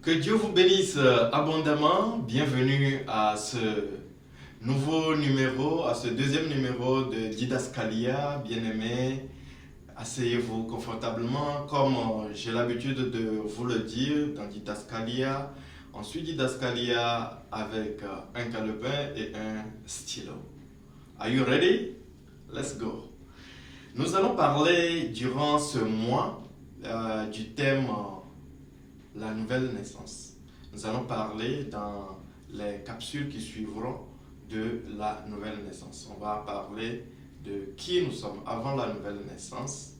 Que Dieu vous bénisse abondamment. Bienvenue à ce nouveau numéro, à ce deuxième numéro de Didascalia. Bien-aimés, asseyez-vous confortablement. Comme j'ai l'habitude de vous le dire dans Didascalia, on suit Didascalia avec un calepin et un stylo. Are you ready? Let's go. Nous allons parler durant ce mois du thème la nouvelle naissance. Nous allons parler dans les capsules qui suivront de la nouvelle naissance. On va parler de qui nous sommes avant la nouvelle naissance.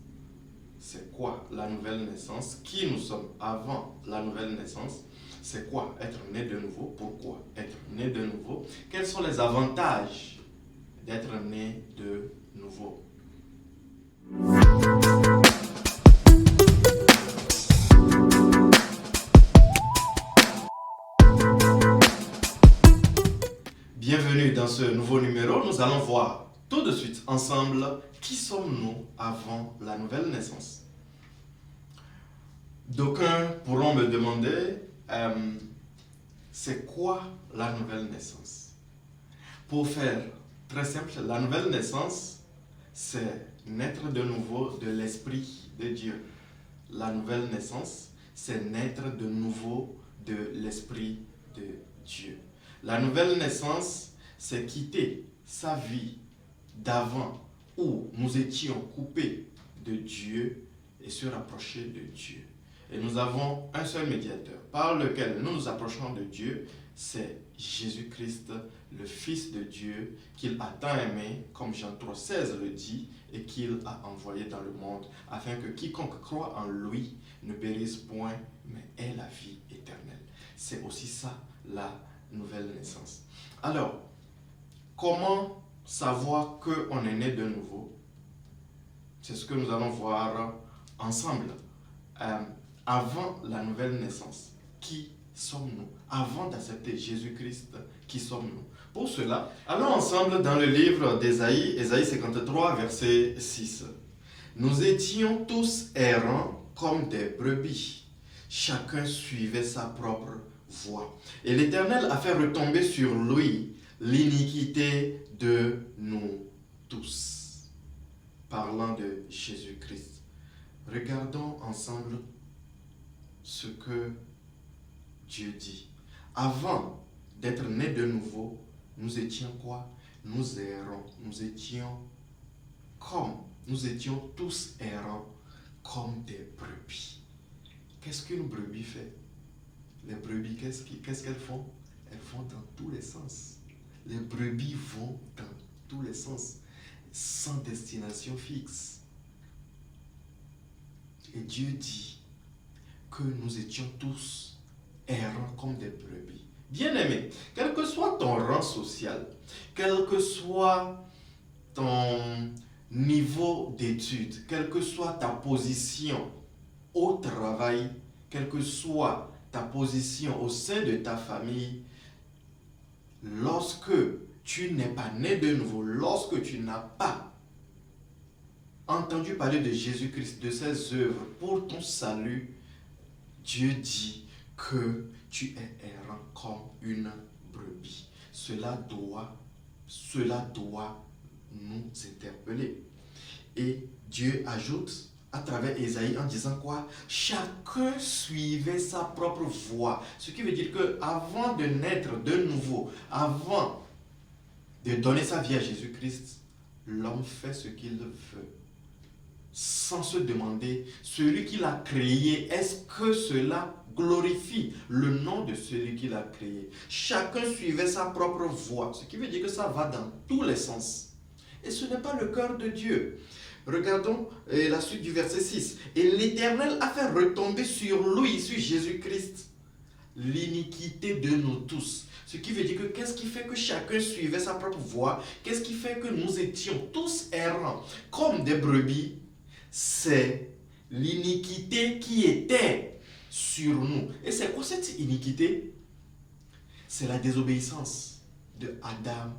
C'est quoi la nouvelle naissance? Qui nous sommes avant la nouvelle naissance? C'est quoi être né de nouveau? Pourquoi être né de nouveau? Quels sont les avantages d'être né de nouveau? Bienvenue dans ce nouveau numéro. Nous allons voir tout de suite ensemble qui sommes-nous avant la nouvelle naissance. D'aucuns pourront me demander c'est quoi la nouvelle naissance? Pour faire très simple, la nouvelle naissance, c'est naître de nouveau de l'Esprit de Dieu. La nouvelle naissance, c'est naître de nouveau de l'Esprit de Dieu. La nouvelle naissance, c'est quitter sa vie d'avant où nous étions coupés de Dieu et se rapprocher de Dieu. Et nous avons un seul médiateur par lequel nous nous approchons de Dieu, c'est Jésus-Christ, le Fils de Dieu, qu'il a tant aimé, comme Jean 3,16 le dit, et qu'il a envoyé dans le monde, afin que quiconque croit en lui ne périsse point, mais ait la vie éternelle. C'est aussi ça, la nouvelle naissance. Alors, comment savoir qu'on est né de nouveau? C'est ce que nous allons voir ensemble. Avant la nouvelle naissance, qui sommes-nous? Avant d'accepter Jésus-Christ, qui sommes-nous? Pour cela, allons ensemble dans le livre d'Ésaïe, Ésaïe 53, verset 6. Nous étions tous errants comme des brebis. Chacun suivait sa propre voie. Et l'Éternel a fait retomber sur lui l'iniquité de nous tous. Parlant de Jésus-Christ. Regardons ensemble ce que Dieu dit. Avant d'être nés de nouveau, nous étions quoi? Nous errons. Nous étions tous errants comme des brebis. Qu'est-ce qu'une brebis fait? Les brebis, qu'est-ce qu'elles font? Elles vont dans tous les sens. Les brebis vont dans tous les sens, sans destination fixe. Et Dieu dit que nous étions tous errants comme des brebis. Bien-aimé, quel que soit ton rang social, quel que soit ton niveau d'études, quelle que soit ta position au travail, quelle que soit ta position au sein de ta famille, lorsque tu n'es pas né de nouveau, lorsque tu n'as pas entendu parler de Jésus-Christ, de ses œuvres pour ton salut, Dieu dit que tu es errant comme une brebis. Cela doit nous interpeller. Et Dieu ajoute à travers Ésaïe en disant quoi? Chacun suivait sa propre voie. Ce qui veut dire qu'avant de naître de nouveau, avant de donner sa vie à Jésus-Christ, l'homme fait ce qu'il veut. Sans se demander, celui qui l'a créé, est-ce que cela glorifie le nom de celui qui l'a créé? Chacun suivait sa propre voie, ce qui veut dire que ça va dans tous les sens. Et ce n'est pas le cœur de Dieu. Regardons la suite du verset 6. Et l'Éternel a fait retomber sur lui, sur Jésus-Christ, l'iniquité de nous tous. Ce qui veut dire que qu'est-ce qui fait que chacun suivait sa propre voie? Qu'est-ce qui fait que nous étions tous errants comme des brebis? C'est l'iniquité qui était sur nous. Et c'est quoi cette iniquité? C'est la désobéissance de Adam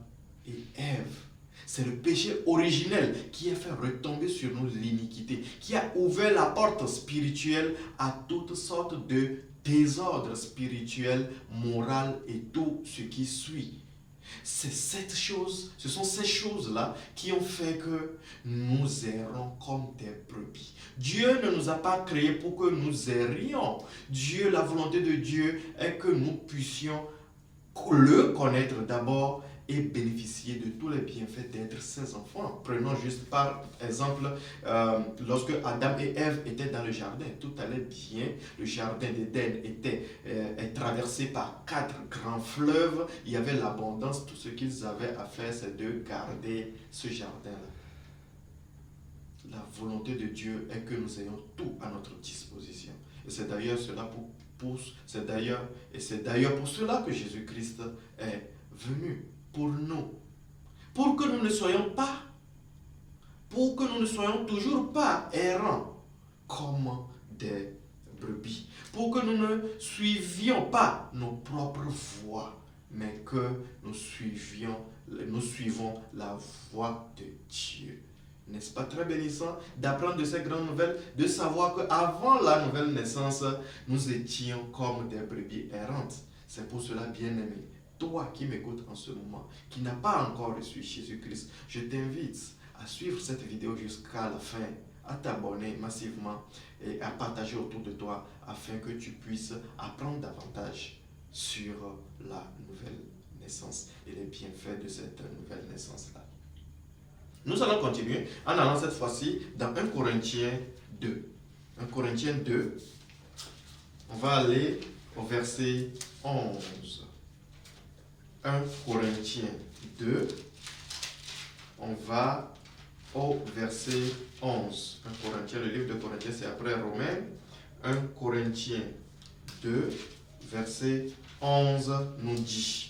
et Ève. C'est le péché originel qui a fait retomber sur nous l'iniquité, qui a ouvert la porte spirituelle à toutes sortes de désordre spirituel, moral et tout ce qui suit. Ce sont ces choses-là qui ont fait que nous errons comme des brebis. Dieu ne nous a pas créés pour que nous errions. La volonté de Dieu est que nous puissions le connaître d'abord et bénéficier de tous les bienfaits d'être ses enfants. Prenons juste par exemple, lorsque Adam et Ève étaient dans le jardin, tout allait bien. Le jardin d'Éden était traversé par 4 grands fleuves. Il y avait l'abondance. Tout ce qu'ils avaient à faire, c'est de garder ce jardin-là. La volonté de Dieu est que nous ayons tout à notre disposition. Et c'est d'ailleurs c'est d'ailleurs pour cela que Jésus-Christ est venu pour nous. Pour que nous ne soyons toujours pas errants comme des brebis. Pour que nous ne suivions pas nos propres voies, mais que nous suivons la voie de Dieu. N'est-ce pas très bénissant d'apprendre de ces grandes nouvelles, de savoir qu'avant la nouvelle naissance, nous étions comme des brebis errantes. C'est pour cela, bien-aimé, toi qui m'écoutes en ce moment, qui n'as pas encore reçu Jésus-Christ, je t'invite à suivre cette vidéo jusqu'à la fin, à t'abonner massivement et à partager autour de toi afin que tu puisses apprendre davantage sur la nouvelle naissance et les bienfaits de cette nouvelle naissance-là. Nous allons continuer en allant cette fois-ci dans 1 Corinthiens 2. 1 Corinthiens 2, on va aller au verset 11. 1 Corinthiens 2, on va au verset 11. 1 Corinthiens, le livre de Corinthiens, c'est après Romains. 1 Corinthiens 2, verset 11 nous dit: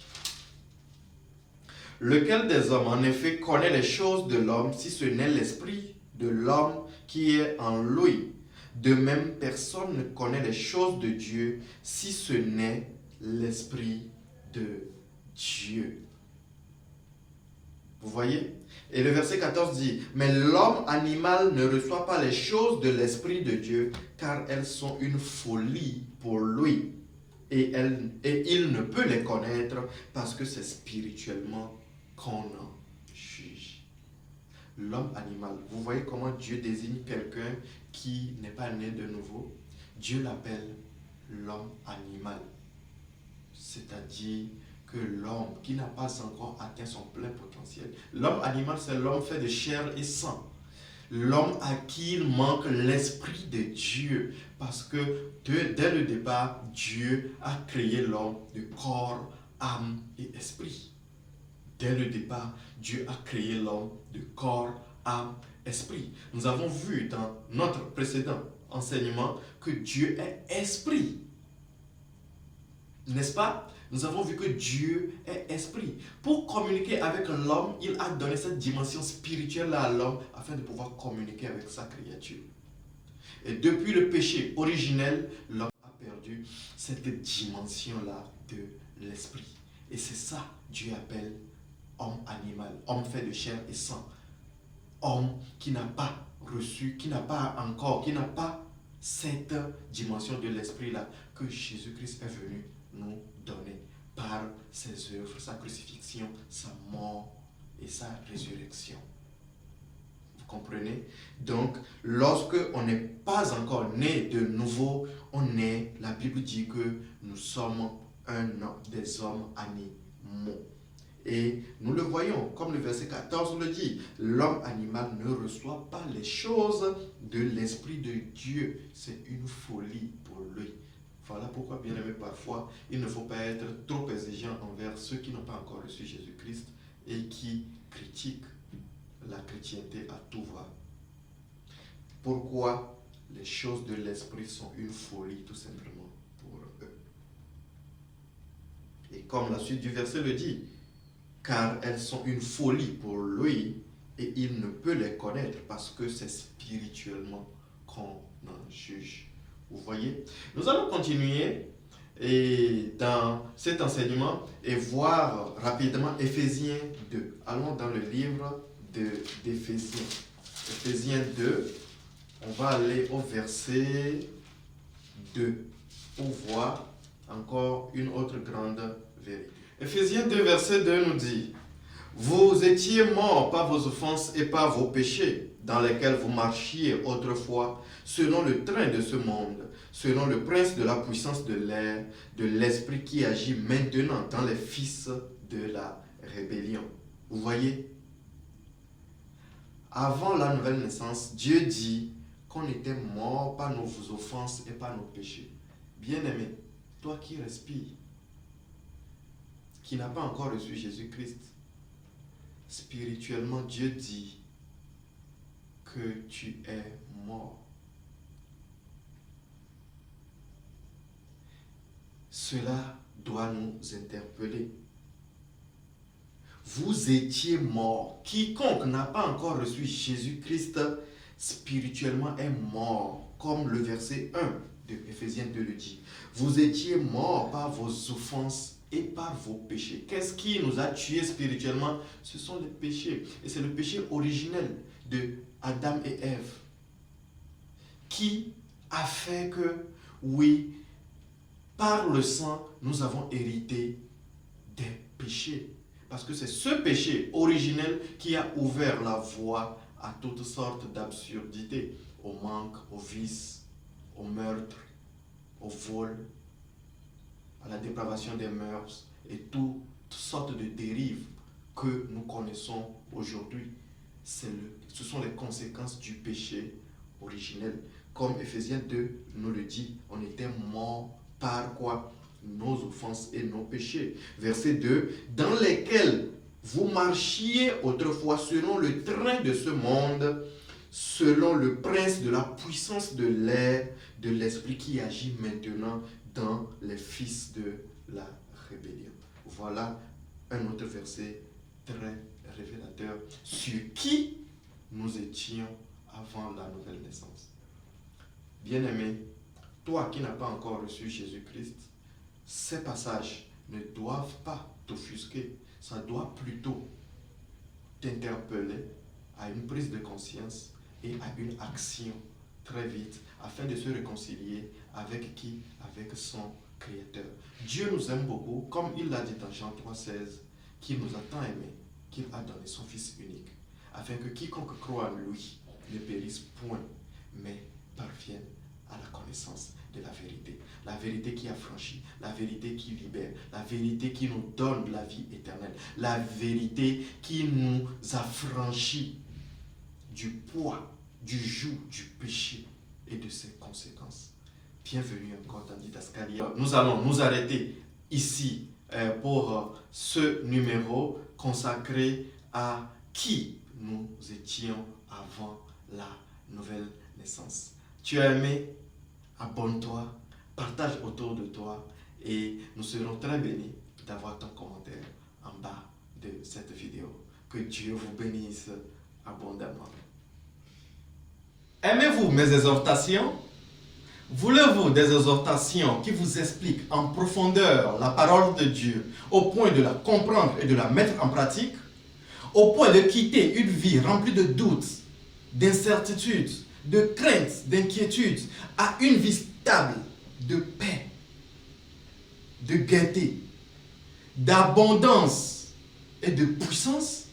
lequel des hommes, en effet, connaît les choses de l'homme, si ce n'est l'esprit de l'homme qui est en lui? De même, personne ne connaît les choses de Dieu, si ce n'est l'esprit de Dieu. Vous voyez? Et le verset 14 dit: mais l'homme animal ne reçoit pas les choses de l'esprit de Dieu, car elles sont une folie pour lui. Et il ne peut les connaître parce que c'est spirituellement qu'on en juge. L'homme animal, vous voyez comment Dieu désigne quelqu'un qui n'est pas né de nouveau? Dieu l'appelle l'homme animal. C'est-à-dire que l'homme qui n'a pas encore atteint son plein potentiel. L'homme animal, c'est l'homme fait de chair et sang. L'homme à qui il manque l'esprit de Dieu. Parce que dès le départ, Dieu a créé l'homme de corps, âme et esprit. Dès le départ, Dieu a créé l'homme de corps, âme, esprit. Nous avons vu dans notre précédent enseignement que Dieu est esprit. N'est-ce pas? Nous avons vu que Dieu est esprit. Pour communiquer avec l'homme, il a donné cette dimension spirituelle à l'homme afin de pouvoir communiquer avec sa créature. Et depuis le péché originel, l'homme a perdu cette dimension-là de l'esprit. Et c'est ça que Dieu appelle homme animal, homme fait de chair et sang. Homme qui n'a pas reçu, qui n'a pas cette dimension de l'esprit-là que Jésus-Christ est venu nous donner par ses œuvres, sa crucifixion, sa mort et sa résurrection. Vous comprenez? Donc, lorsque on n'est pas encore né de nouveau, la Bible dit que nous sommes des hommes animaux. Et nous le voyons, comme le verset 14 le dit, l'homme animal ne reçoit pas les choses de l'Esprit de Dieu. C'est une folie pour lui. Voilà pourquoi, bien aimé, parfois, il ne faut pas être trop exigeant envers ceux qui n'ont pas encore reçu Jésus-Christ et qui critiquent la chrétienté à tout va. Pourquoi les choses de l'Esprit sont une folie, tout simplement, pour eux. Et comme la suite du verset le dit, car elles sont une folie pour lui et il ne peut les connaître parce que c'est spirituellement qu'on en juge. Vous voyez? Nous allons continuer dans cet enseignement et voir rapidement Éphésiens 2. Allons dans le livre d'Éphésiens. Éphésiens 2, on va aller au verset 2. pour voir encore une autre grande vérité. Éphésiens 2, verset 2 nous dit: vous étiez morts par vos offenses et par vos péchés, dans lesquels vous marchiez autrefois, selon le train de ce monde, selon le prince de la puissance de l'air, de l'esprit qui agit maintenant dans les fils de la rébellion. Vous voyez? Avant la nouvelle naissance, Dieu dit qu'on était mort par nos offenses et par nos péchés. Bien-aimé, toi qui respires, qui n'as pas encore reçu Jésus-Christ, spirituellement, Dieu dit que tu es mort. Cela doit nous interpeller. Vous étiez mort. Quiconque n'a pas encore reçu Jésus-Christ spirituellement est mort, comme le verset 1 de Éphésiens 2 le dit. Vous étiez mort par vos offenses et par vos péchés. Qu'est-ce qui nous a tués spirituellement? Ce sont les péchés. Et c'est le péché originel de Adam et Ève qui a fait que, oui, par le sang, nous avons hérité des péchés. Parce que c'est ce péché originel qui a ouvert la voie à toutes sortes d'absurdités, au manque, au vice, au meurtre, au vol, à la dépravation des mœurs et toutes sortes de dérives que nous connaissons aujourd'hui. Ce sont les conséquences du péché originel. Comme Éphésiens 2 nous le dit, on était morts par quoi? Nos offenses et nos péchés. Verset 2, dans lesquels vous marchiez autrefois selon le train de ce monde, selon le prince de la puissance de l'air, de l'esprit qui agit maintenant dans les fils de la rébellion. Voilà un autre verset très révélateur sur qui nous étions avant la nouvelle naissance. Bien-aimé, toi qui n'as pas encore reçu Jésus-Christ, ces passages ne doivent pas t'offusquer. Ça doit plutôt t'interpeller à une prise de conscience et à une action très vite afin de se réconcilier avec qui? Avec son Créateur. Dieu nous aime beaucoup, comme il l'a dit dans Jean 3,16, qu'il nous a tant aimés qu'il a donné son Fils unique, afin que quiconque croit en lui ne périsse point, mais parvienne à la connaissance de la vérité qui affranchit, la vérité qui libère, la vérité qui nous donne la vie éternelle, la vérité qui nous affranchit du poids, du joug, du péché et de ses conséquences. Bienvenue encore dans Didascalia. Nous allons nous arrêter ici pour ce numéro consacré à qui nous étions avant la nouvelle naissance. Tu as aimé? Abonne-toi, partage autour de toi et nous serons très bénis d'avoir ton commentaire en bas de cette vidéo. Que Dieu vous bénisse abondamment. Aimez-vous mes exhortations? Voulez-vous des exhortations qui vous expliquent en profondeur la parole de Dieu au point de la comprendre et de la mettre en pratique? Au point de quitter une vie remplie de doutes, d'incertitudes, de craintes, d'inquiétudes, à une vie stable, de paix, de gaieté, d'abondance et de puissance?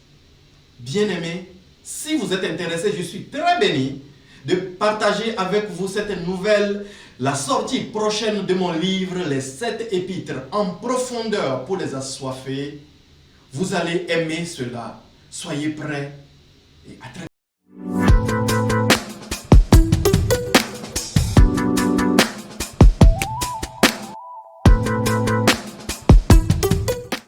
Bien-aimés, si vous êtes intéressé, je suis très béni de partager avec vous cette nouvelle, la sortie prochaine de mon livre, les 7 épîtres en profondeur pour les assoiffés. Vous allez aimer cela. Soyez prêts et à très